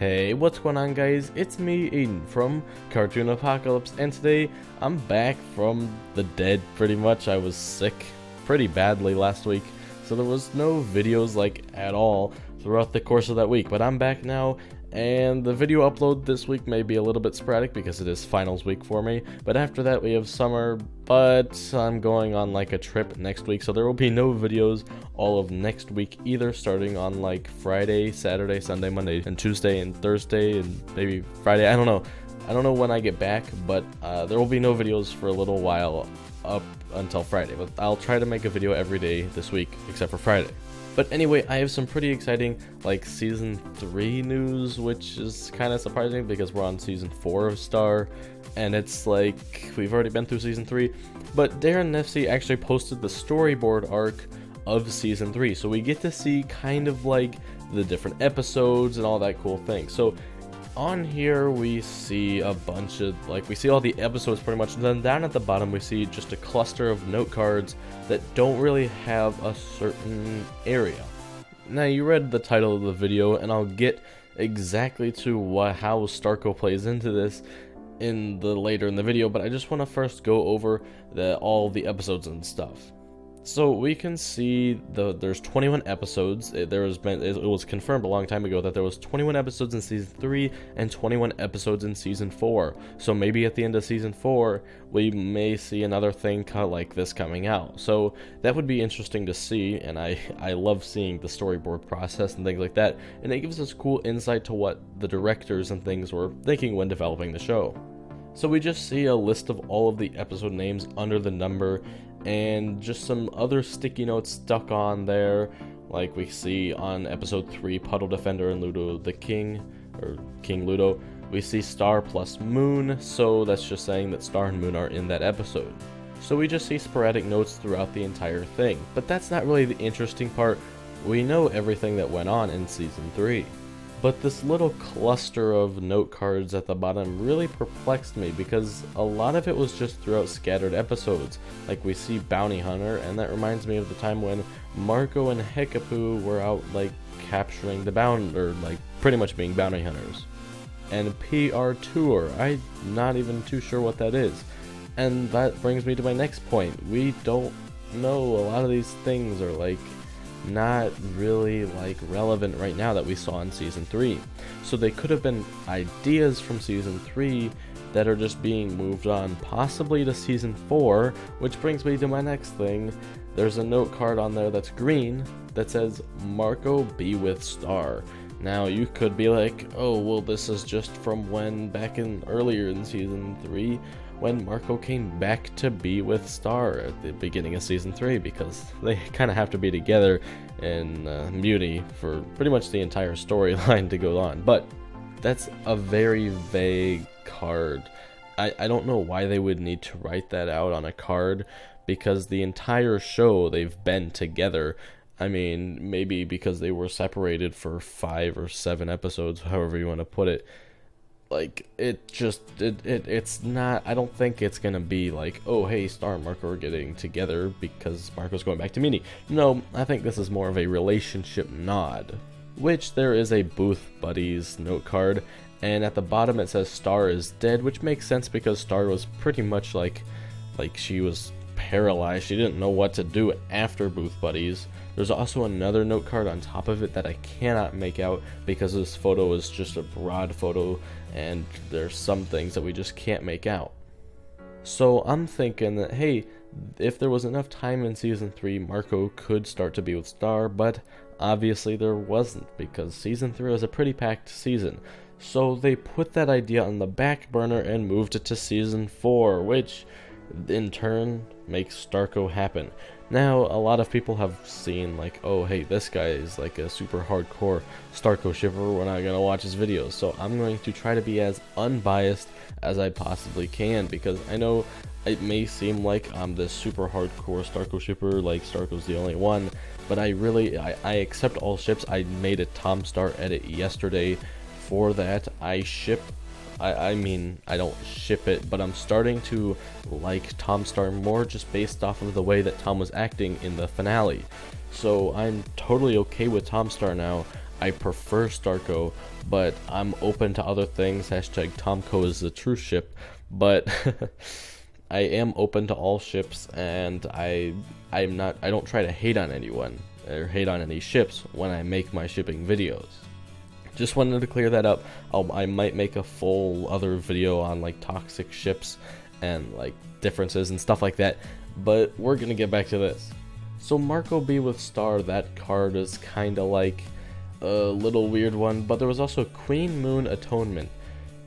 Hey, what's going on guys? It's me, Aiden, from Cartoon Apocalypse, and today I'm back from the dead pretty much. I was sick pretty badly last week, so there was no videos at all throughout the course of that week, but I'm back now, and the video upload this week may be a little bit sporadic because it is finals week for me, but after that we have summer, but I'm going on a trip next week, so there will be no videos all of next week either, starting on Friday, Saturday, Sunday, Monday, and Tuesday, and Thursday, and maybe Friday. I don't know when I get back, but there will be no videos for a little while up until Friday, but I'll try to make a video every day this week except for Friday. But anyway, I have some pretty exciting season 3 news, which is kind of surprising because we're on season 4 of Star, and it's we've already been through season 3. But Darren Nefsey actually posted the storyboard arc of season 3, so we get to see kind of the different episodes and all that cool thing. So on here we see a bunch of we see all the episodes pretty much, and then down at the bottom we see just a cluster of note cards that don't really have a certain area. Now, you read the title of the video, and I'll get exactly to how Starco plays into this later in the video, but I just want to first go over all the episodes and stuff. So we can see there's 21 episodes. It was confirmed a long time ago that there was 21 episodes in season 3 and 21 episodes in season 4. So maybe at the end of season 4 we may see another thing like this coming out. So that would be interesting to see, and I love seeing the storyboard process and things like that, and it gives us cool insight to what the directors and things were thinking when developing the show. So we just see a list of all of the episode names under the number, and just some other sticky notes stuck on there, like we see on episode 3, Puddle Defender and Ludo the King, or King Ludo. We see Star plus Moon, so that's just saying that Star and Moon are in that episode. So we just see sporadic notes throughout the entire thing, but that's not really the interesting part. We know everything that went on in season 3. But this little cluster of note cards at the bottom really perplexed me, because a lot of it was just throughout scattered episodes. We see Bounty Hunter, and that reminds me of the time when Marco and Hekapoo were out capturing the or pretty much being bounty hunters. And PR Tour, I'm not even too sure what that is. And that brings me to my next point. We don't know, a lot of these things are not really relevant right now that we saw in season 3. So they could have been ideas from season 3 that are just being moved on, possibly to season 4, which brings me to my next thing. There's a note card on there that's green that says Marco be with Star. Now you could be oh well, this is just from when earlier in season 3 when Marco came back to be with Star at the beginning of season 3, because they kind of have to be together in Mutiny for pretty much the entire storyline to go on. But that's a very vague card. I don't know why they would need to write that out on a card, because the entire show they've been together. I mean, maybe because they were separated for 5 or 7 episodes, however you want to put it. It's not, I don't think it's gonna be oh hey, Star and Marco are getting together because Marco's going back to Mini. No, I think this is more of a relationship nod, which there is a Booth Buddies note card, and at the bottom it says Star is dead, which makes sense because Star was pretty much she was paralyzed. She didn't know what to do after Booth Buddies. There's also another note card on top of it that I cannot make out because this photo is just a broad photo, and there's some things that we just can't make out. So I'm thinking that, hey, if there was enough time in season 3, Marco could start to be with Star, but obviously there wasn't, because season 3 was a pretty packed season. So they put that idea on the back burner and moved it to season 4, which in turn makes Starco happen. Now, a lot of people have seen oh hey, this guy is a super hardcore Starco shipper, we're not gonna watch his videos. So I'm going to try to be as unbiased as I possibly can, because I know it may seem I'm this super hardcore Starco shipper, Starco's the only one, but I accept all ships. I made a Tom Star edit yesterday for that. I mean, I don't ship it, but I'm starting to like Tom Star more just based off of the way that Tom was acting in the finale. So I'm totally okay with Tom Star now. I prefer Starco, but I'm open to other things. Hashtag Tomco is the true ship, but I am open to all ships, and I don't try to hate on anyone or hate on any ships when I make my shipping videos. Just wanted to clear that up. I might make a full other video on like toxic ships and like differences and stuff like that, but we're gonna get back to this. So Marco B with Star, that card is kind of like a little weird one, but there was also Queen Moon Atonement.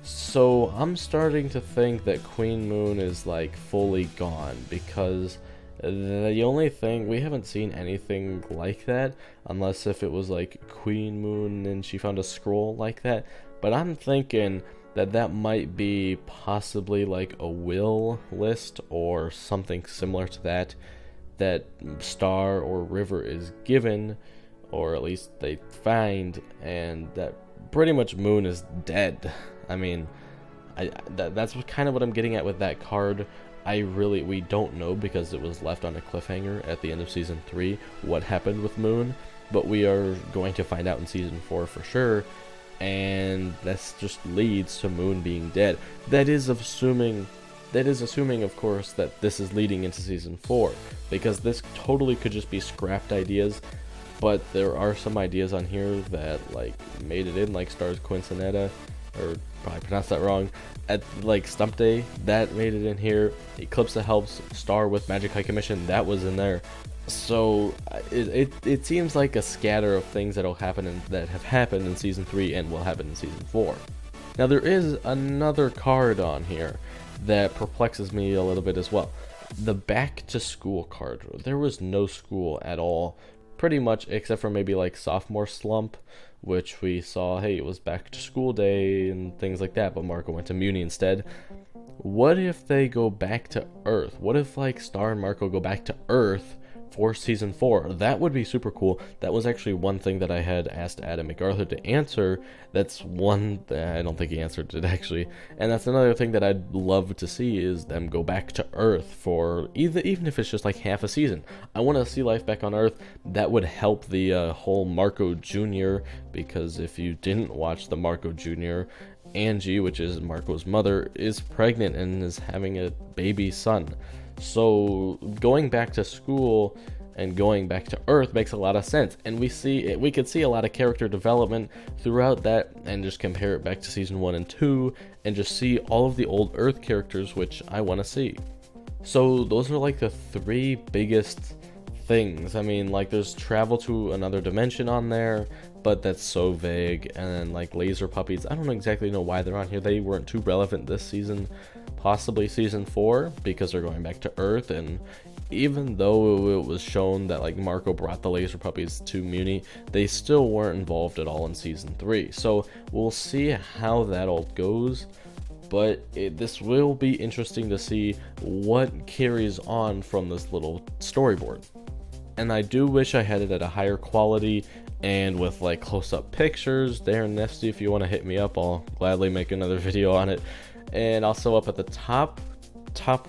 So I'm starting to think that Queen Moon is like fully gone, because the only thing, we haven't seen anything like that, unless if it was like Queen Moon and she found a scroll like that. But I'm thinking that might be possibly like a will list or something similar to that Star or River is given, or at least they find, and that pretty much Moon is dead. I mean, that's kind of what I'm getting at with that card. We don't know, because it was left on a cliffhanger at the end of Season 3 what happened with Moon, but we are going to find out in Season 4 for sure, and this just leads to Moon being dead. That is assuming, of course, that this is leading into Season 4, because this totally could just be scrapped ideas, but there are some ideas on here that like made it in, like Star's Quinceanera, or probably pronounced that wrong, at like Stump Day, that made it in here. Eclipse helps Star with Magic High Commission, that was in there. So it seems like a scatter of things that have happened in Season 3 and will happen in Season 4. Now there is another card on here that perplexes me a little bit as well. The Back to School card. There was no school at all, pretty much, except for maybe like Sophomore Slump, which we saw, hey, it was back to school day and things like that, but Marco went to Muni instead. What if they go back to Earth? What if like Star and Marco go back to Earth for Season 4? That would be super cool. That was actually one thing that I had asked Adam MacArthur to answer. That's one that I don't think he answered it, actually. And that's another thing that I'd love to see, is them go back to Earth for even if it's just like half a season. I want to see life back on Earth. That would help the whole Marco Jr., because if you didn't watch the Marco Jr., Angie, which is Marco's mother, is pregnant and is having a baby son. So going back to school and going back to Earth makes a lot of sense, and we could see a lot of character development throughout that, and just compare it back to Season 1 and 2 and just see all of the old Earth characters, which I want to see. So those are like the three biggest things. I mean, like there's travel to another dimension on there, but that's so vague. And then like laser puppies, I don't exactly know why they're on here. They weren't too relevant this season. Possibly Season 4, because they're going back to Earth, and even though it was shown that like Marco brought the laser puppies to Muni, they still weren't involved at all in Season 3. So we'll see how that all goes, but this will be interesting to see what carries on from this little storyboard. And I do wish I had it at a higher quality and with like close-up pictures. Darren Nesty, if you want to hit me up, I'll gladly make another video on it. And also up at the top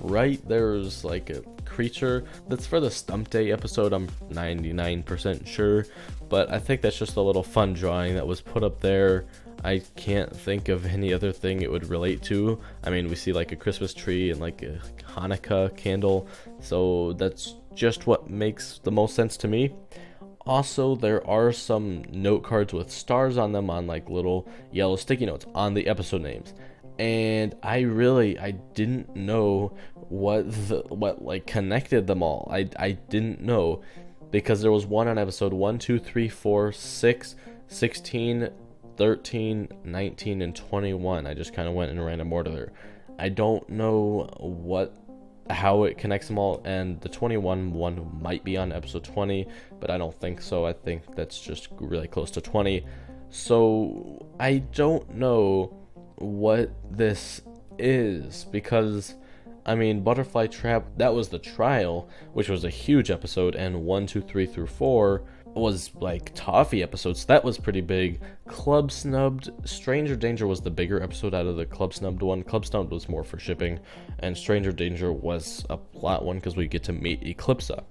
right, there's like a creature that's for the Stump Day episode, I'm 99% sure, but I think that's just a little fun drawing that was put up there. I can't think of any other thing it would relate to. I mean, we see like a Christmas tree and like a Hanukkah candle, so that's just what makes the most sense to me. Also, there are some note cards with stars on them, on like little yellow sticky notes on the episode names. And I didn't know what like connected them all. I didn't know, because there was one on episode 1, 2, 3, 4, 6, 16, 13, 19, and 21. I just kind of went in random order there. I don't know how it connects them all, and the 21 one might be on episode 20, but I don't think so. I think that's just really close to 20. So I don't know what this is, because I mean, Butterfly Trap, that was the trial, which was a huge episode, and 1, 2, 3 through 4 was like toffee episodes. That was pretty big. Club Snubbed, Stranger Danger was the bigger episode out of the Club Snubbed one. Club Snubbed was more for shipping, and Stranger Danger was a plot one because we get to meet Eclipsa.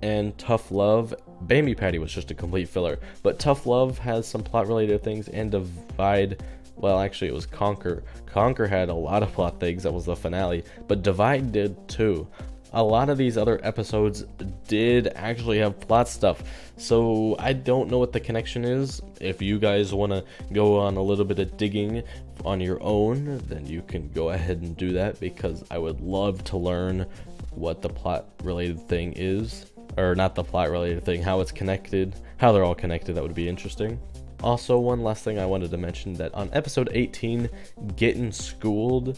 and Tough Love. Bambi Patty was just a complete filler, but Tough Love has some plot related things, and Divide, well, actually it was Conquer. Conquer had a lot of plot things, that was the finale, but Divide did too. A lot of these other episodes did actually have plot stuff, so I don't know what the connection is. If you guys want to go on a little bit of digging on your own, then you can go ahead and do that, because I would love to learn what the plot related thing is, or not the plot related thing, how it's connected, how they're all connected. That would be interesting. Also, one last thing I wanted to mention, that on episode 18, Getting Schooled,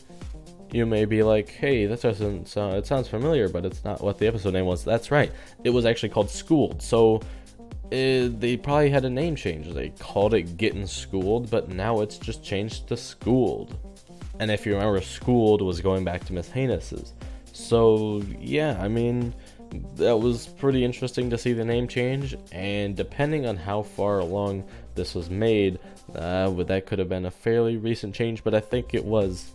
you may be like, hey, that doesn't sound, it sounds familiar, but it's not what the episode name was. That's right, it was actually called Schooled. So they probably had a name change. They called it Getting Schooled, but now it's just changed to Schooled. And if you remember, Schooled was going back to Miss Haynes's. So yeah, I mean, that was pretty interesting to see the name change, and depending on how far along this was made, that could have been a fairly recent change, but I think it was.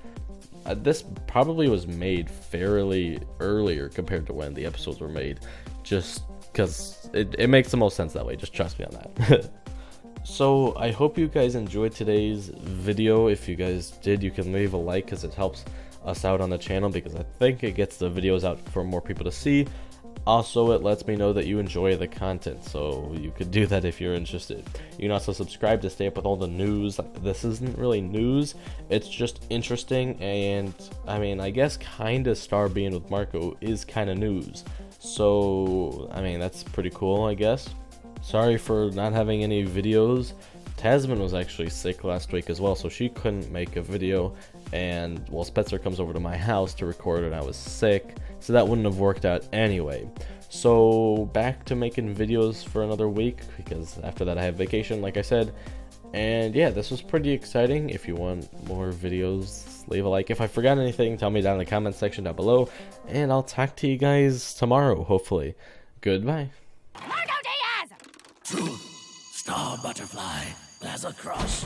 This probably was made fairly earlier compared to when the episodes were made, just because it makes the most sense that way. Just trust me on that. So I hope you guys enjoyed today's video. If you guys did, you can leave a like, because it helps us out on the channel, because I think it gets the videos out for more people to see. Also, it lets me know that you enjoy the content, so you could do that if you're interested. You can also subscribe to stay up with all the news. This isn't really news, it's just interesting, and I mean, I guess kinda Star being with Marco is kinda news. So, I mean, that's pretty cool, I guess. Sorry for not having any videos. Tasman was actually sick last week as well, so she couldn't make a video, and well, Spencer comes over to my house to record, and I was sick, so that wouldn't have worked out anyway. So back to making videos for another week, because after that I have vacation, like I said. And yeah, this was pretty exciting. If you want more videos, leave a like. If I forgot anything, tell me down in the comment section down below, and I'll talk to you guys tomorrow, hopefully. Goodbye. Marco Diaz! Truth, star butterfly, Lazar Cross.